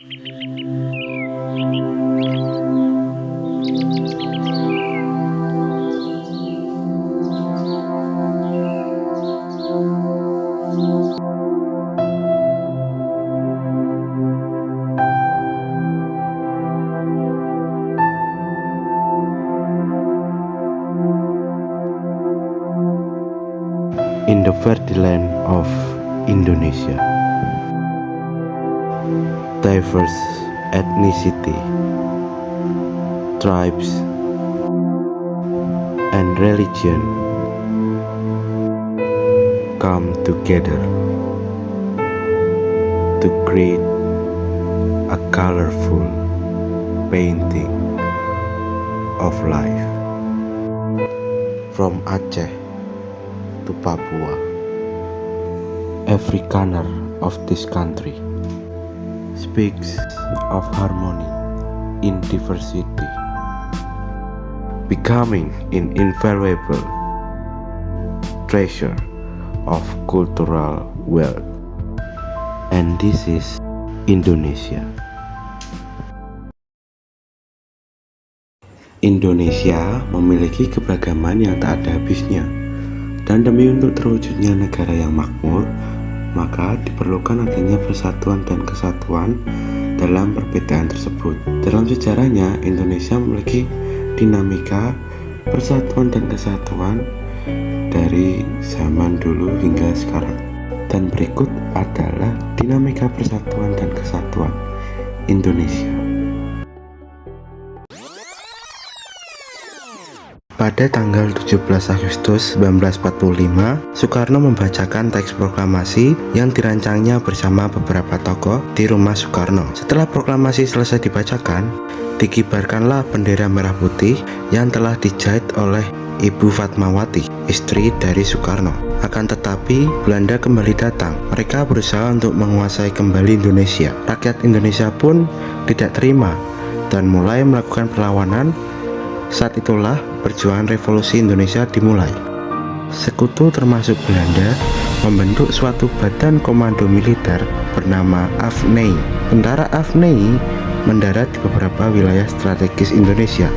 In the fertile land of Indonesia, diverse ethnicity, tribes, and religion come together to create a colorful painting of life. From Aceh to Papua, every corner of this country speaks of harmony in diversity, becoming an invaluable treasure of cultural wealth. And this is Indonesia. Indonesia memiliki keberagaman yang tak ada habisnya. Dan demi untuk terwujudnya negara yang makmur, maka diperlukan adanya persatuan dan kesatuan dalam perbedaan tersebut. Dalam sejarahnya, Indonesia memiliki dinamika persatuan dan kesatuan dari zaman dulu hingga sekarang. Dan berikut adalah dinamika persatuan dan kesatuan Indonesia. Pada tanggal 17 Agustus 1945, Soekarno membacakan teks proklamasi yang dirancangnya bersama beberapa tokoh di rumah Soekarno. Setelah proklamasi selesai dibacakan, dikibarkanlah bendera merah putih yang telah dijahit oleh Ibu Fatmawati, istri dari Soekarno. Akan tetapi, Belanda kembali datang. Mereka berusaha untuk menguasai kembali Indonesia. Rakyat Indonesia pun tidak terima dan mulai melakukan perlawanan. Saat itulah perjuangan revolusi Indonesia dimulai. Sekutu termasuk Belanda membentuk suatu badan komando militer bernama AFNI. Tentara AFNI mendarat di beberapa wilayah strategis Indonesia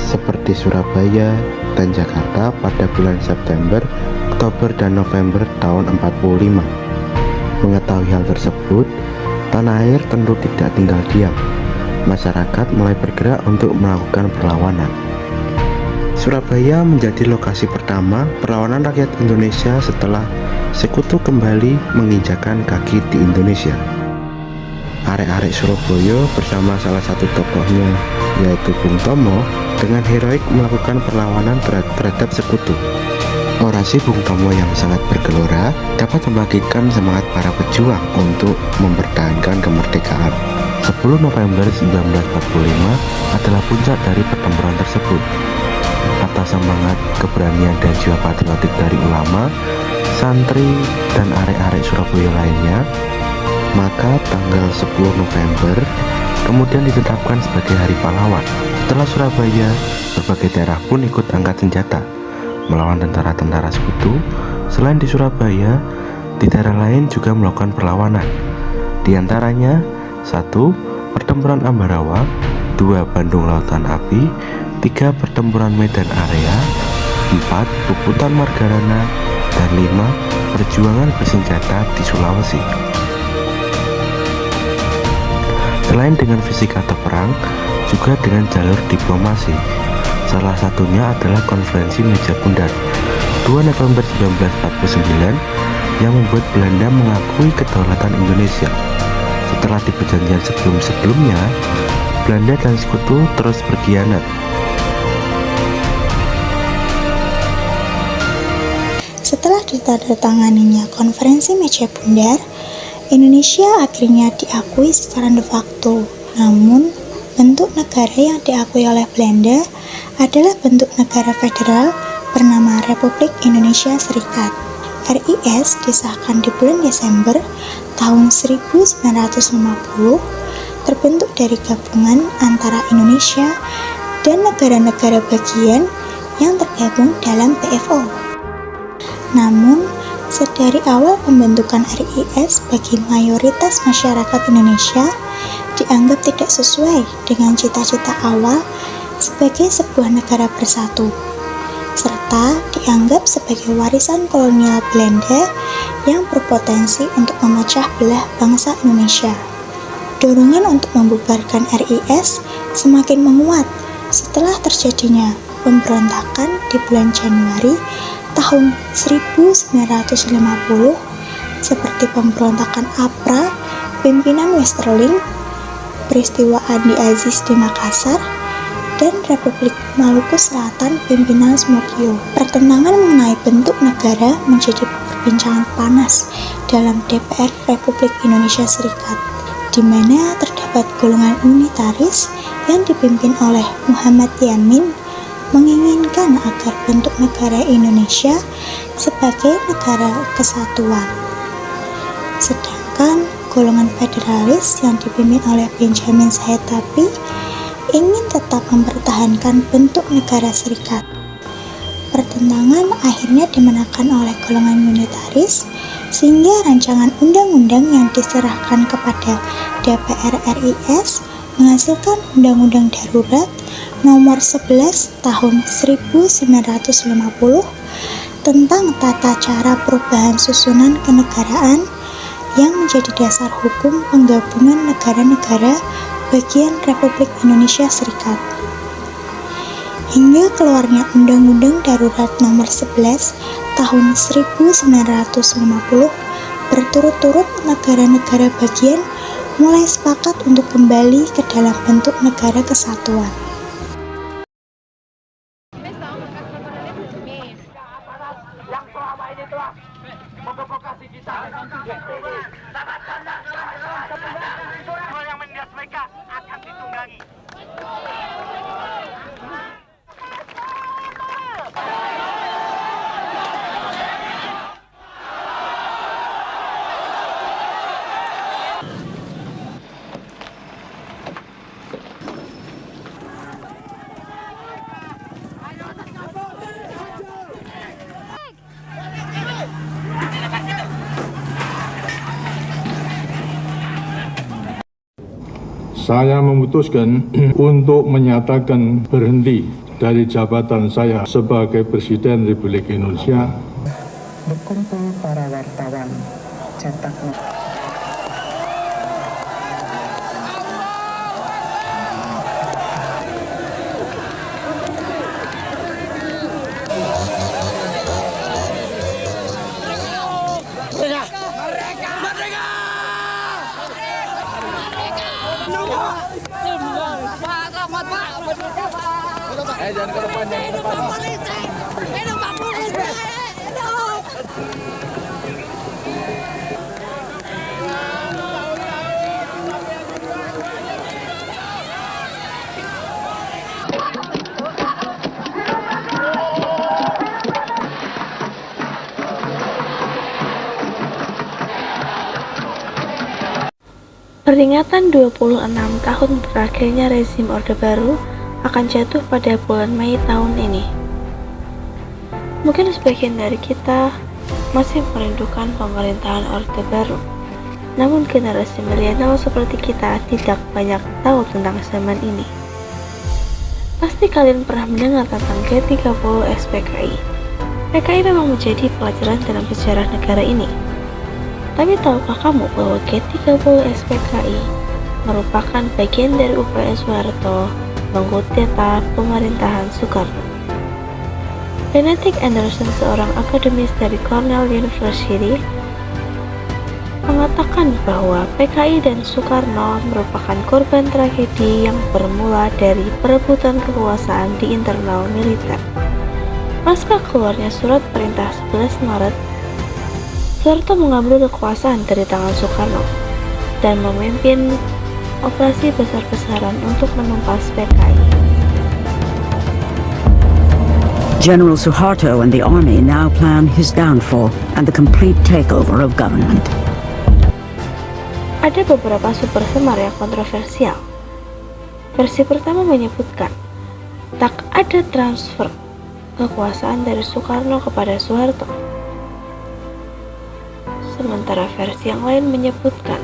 seperti Surabaya dan Jakarta pada bulan September, Oktober, dan November tahun 45. Mengetahui hal tersebut, tanah air tentu tidak tinggal diam. Masyarakat mulai bergerak untuk melakukan perlawanan. Surabaya menjadi lokasi pertama perlawanan rakyat Indonesia setelah sekutu kembali menginjakan kaki di Indonesia. Arek-arek Surabaya bersama salah satu tokohnya yaitu Bung Tomo dengan heroik melakukan perlawanan terhadap sekutu. Orasi Bung Tomo yang sangat bergelora dapat membangkitkan semangat para pejuang untuk mempertahankan kemerdekaan. 10 November 1945 adalah puncak dari pertempuran tersebut. Atas semangat, keberanian, dan jiwa patriotik dari ulama, santri, dan arek-arek Surabaya lainnya, maka tanggal 10 November kemudian ditetapkan sebagai Hari Pahlawan. Setelah Surabaya, berbagai daerah pun ikut angkat senjata melawan tentara-tentara sekutu. Selain di Surabaya, di daerah lain juga melakukan perlawanan. Di antaranya 1. Pertempuran Ambarawa, 2. Bandung Lautan Api, 3. Pertempuran Medan Area, 4. Puputan Margarana, dan 5. Perjuangan bersenjata di Sulawesi. Selain dengan fisik atau perang, juga dengan jalur diplomasi. Salah satunya adalah Konferensi Meja Bundar 2 November 1949 yang membuat Belanda mengakui kedaulatan Indonesia. Setelah di perjanjian sebelum-sebelumnya, Belanda dan sekutu terus berkhianat. Setelah ditandatanganinya Konferensi Meja Bundar, Indonesia akhirnya diakui secara de facto. Namun, bentuk negara yang diakui oleh Belanda adalah bentuk negara federal bernama Republik Indonesia Serikat. RIS disahkan di bulan Desember tahun 1950, terbentuk dari gabungan antara Indonesia dan negara-negara bagian yang tergabung dalam PFO. Namun, sedari awal pembentukan RIS bagi mayoritas masyarakat Indonesia, dianggap tidak sesuai dengan cita-cita awal sebagai sebuah negara bersatu, serta dianggap sebagai warisan kolonial Belanda yang berpotensi untuk memecah belah bangsa Indonesia. Dorongan untuk membubarkan RIS semakin menguat setelah terjadinya pemberontakan di bulan Januari tahun 1950 seperti pemberontakan APRA pimpinan Westerling, peristiwa Andi Aziz di Makassar, dan Republik Maluku Selatan pimpinan Smokyo. Pertentangan mengenai bentuk negara menjadi perbincangan panas dalam DPR Republik Indonesia Serikat, di mana terdapat golongan unitaris yang dipimpin oleh Muhammad Yamin menginginkan agar bentuk negara Indonesia sebagai negara kesatuan. Sedangkan golongan federalis yang dipimpin oleh Benjamin Said Tapi ingin tetap mempertahankan bentuk negara serikat. Pertentangan akhirnya dimenangkan oleh golongan unitaris sehingga rancangan undang-undang yang diserahkan kepada DPR RIS menghasilkan Undang-Undang Darurat Nomor 11 Tahun 1950 tentang tata cara perubahan susunan kenegaraan yang menjadi dasar hukum penggabungan negara-negara bagian Republik Indonesia Serikat. Hingga keluarnya Undang-Undang Darurat Nomor 11 Tahun 1950, berturut-turut negara-negara bagian mulai sepakat untuk kembali ke dalam bentuk negara kesatuan. Yang selama ini telah memprovokasi kita. Semua yang menindas mereka akan ditunggangi. Saya memutuskan untuk menyatakan berhenti dari jabatan saya sebagai Presiden Republik Indonesia. Berkumpul para wartawan, cetak. Jangan ke depan, jangan ke depan. Peringatan 26 tahun berakhirnya rezim Orde Baru akan jatuh pada bulan Mei tahun ini. Mungkin sebagian dari kita masih merindukan pemerintahan Orde Baru. Namun generasi milenial seperti kita tidak banyak tahu tentang zaman ini. Pasti kalian pernah mendengar tentang G30 SPKI. PKI memang menjadi pelajaran dalam sejarah negara ini. Tapi tahukah kamu bahwa G30 SPKI merupakan bagian dari upaya Soeharto mengkudeta pemerintahan Soekarno? Benedict Anderson, seorang akademis dari Cornell University, mengatakan bahwa PKI dan Soekarno merupakan korban tragedi yang bermula dari perebutan kekuasaan di internal militer. Pasca keluarnya surat perintah 11 Maret, Soeharto mengambil kekuasaan dari tangan Soekarno dan memimpin operasi besar-besaran untuk menumpas PKI. General Suharto and the army now plan his downfall and the complete takeover of government. Ada beberapa sumber semar yang kontroversial. Versi pertama menyebutkan tak ada transfer kekuasaan dari Soekarno kepada Soeharto. Sementara versi yang lain menyebutkan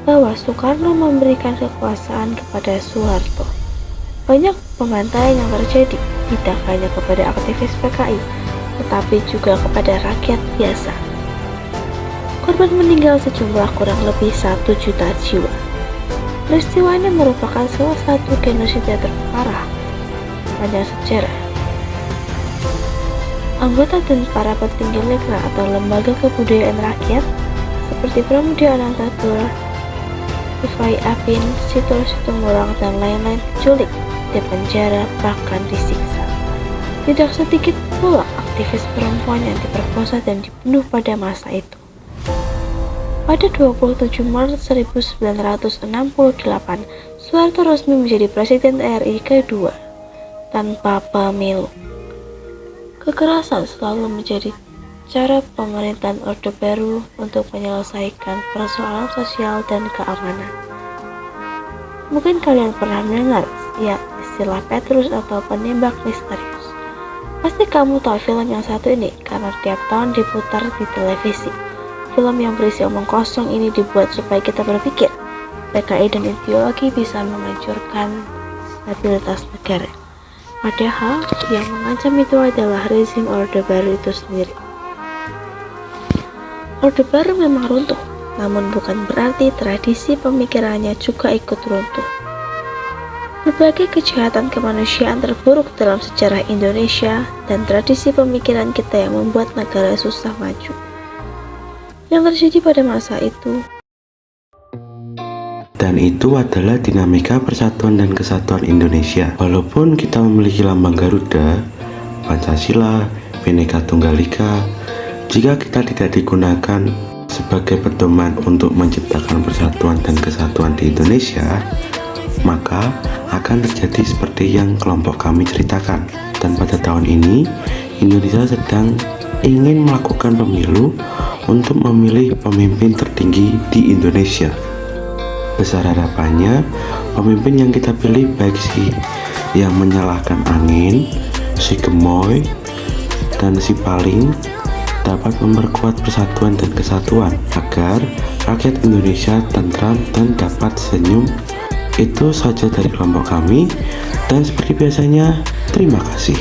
bahwa Soekarno memberikan kekuasaan kepada Soeharto. Banyak pembantaian yang terjadi tidak hanya kepada aktivis PKI, tetapi juga kepada rakyat biasa. Korban meninggal sejumlah kurang lebih 1 juta jiwa. Peristiwa ini merupakan salah satu genosida terparah sepanjang sejarah. Anggota dan para petinggi negara atau lembaga kebudayaan rakyat seperti Pramudia Anantatur, Rifai Apin, Sito Situmorang, dan lain-lain diculik, dipenjara, bahkan disiksa. Tidak sedikit pula aktivis perempuan yang diperkosa dan dibunuh pada masa itu. Pada 27 Maret 1968, Soeharto resmi menjadi Presiden RI kedua tanpa pemilu. Kekerasan selalu menjadi cara pemerintahan Orde Baru untuk menyelesaikan persoalan sosial dan keamanan. Mungkin kalian pernah mendengar istilah Petrus atau penembak misterius. Pasti kamu tahu film yang satu ini karena tiap tahun diputar di televisi. Film yang berisi omong kosong ini dibuat supaya kita berpikir PKI dan ideologi bisa menghancurkan stabilitas negara. Padahal yang mengancam itu adalah rezim Orde Baru itu sendiri. Orde Baru memang runtuh, namun bukan berarti tradisi pemikirannya juga ikut runtuh. Berbagai kejahatan kemanusiaan terburuk dalam sejarah Indonesia dan tradisi pemikiran kita yang membuat negara susah maju. Yang terjadi pada masa itu. Dan itu adalah dinamika persatuan dan kesatuan Indonesia. Walaupun kita memiliki lambang Garuda, Pancasila, Bhinneka Tunggal Ika, jika kita tidak digunakan sebagai pedoman untuk menciptakan persatuan dan kesatuan di Indonesia, maka akan terjadi seperti yang kelompok kami ceritakan. Dan pada tahun ini, Indonesia sedang ingin melakukan pemilu untuk memilih pemimpin tertinggi di Indonesia. Besar harapannya, pemimpin yang kita pilih baik si yang menyalahkan angin, si gemoy, dan si paling dapat memperkuat persatuan dan kesatuan agar rakyat Indonesia tentram dan dapat senyum. Itu saja dari kelompok kami, dan seperti biasanya, terima kasih.